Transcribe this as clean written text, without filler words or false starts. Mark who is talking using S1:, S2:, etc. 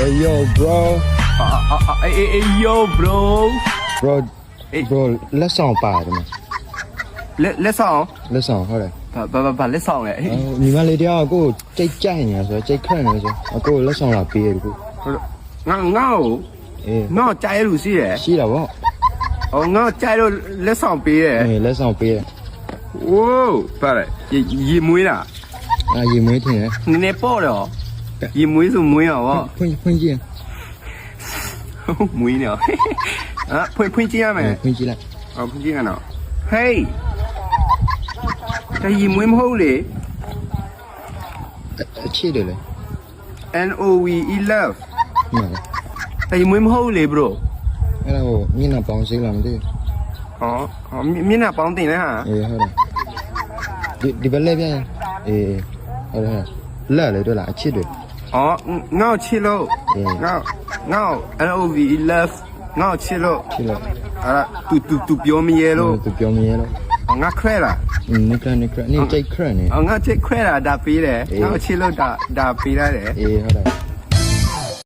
S1: Hey yo bro
S2: yo bro
S1: bro လက်ဆောင်ပါတယ်မ
S2: လက်ဆောင်
S1: လက်ဆောင်ဟုတ်တယ်
S2: ဘာလက်ဆောင်လဲ
S1: ညီမလေးတယောက်ကိုကြိတ်ကြိုက်နေဆိုကြိတ်ခန့်နေဆိုအကိုလက်ဆောင်လာပေးတယ်ကို
S2: ငါငါကြိုက်လို့ရှိတယ်
S1: ရှိတာဗော
S2: ငါကြိုက်လို့လက်ဆောင်ပေးတယ်
S1: လက်ဆောင်ပေးတယ်
S2: ဝိုးပါလေရေမွေးလား
S1: ရေမွေးထင်တယ်
S2: နည်းနည်းပေါ့တော့ရေမွေးဆိုမွေးအောင်ဗော
S1: ဖွင့်ကြည့်
S2: မွေးနေဖွင့်ကြည့်ရမယ်
S1: ဖွင့်ကြည့်လိုက်
S2: ဖွင့်ကြည့်ရအောင် Hey တရေမွေးမဟုတ်လေ
S1: အချစ်တယ်လေ
S2: NOVE love
S1: မှန်တယ်
S2: တရေမွေးမဟုတ်လေ bro
S1: အဲ့ဒါကိုမျက်နှာပေါင်းစေးလာမသိ
S2: မျက်နှာပေါင်းတင်လဲဟာ
S1: ဟုတ်တယ်ဒီဘက်လက်ပြန်ဟုတ်တယ်လက်လေတွေ့လားအချစ်တွေ
S2: ငါ့ချစ်လို့ငါ့ NOVE love ငါ့ချစ်လို့
S1: ချစ်လို့
S2: အဲ့ဒါသူပြောမရဲလို့
S1: သူပြောမရလို့
S2: ငါခွဲလား
S1: နိကနိကနိကြိတ်ခန့်နေ
S2: ငါချစ်ခွဲတာဒါပေးတယ်ငါ့ချစ်လို့ဒါပေးရတယ်
S1: ဟုတ်တယ်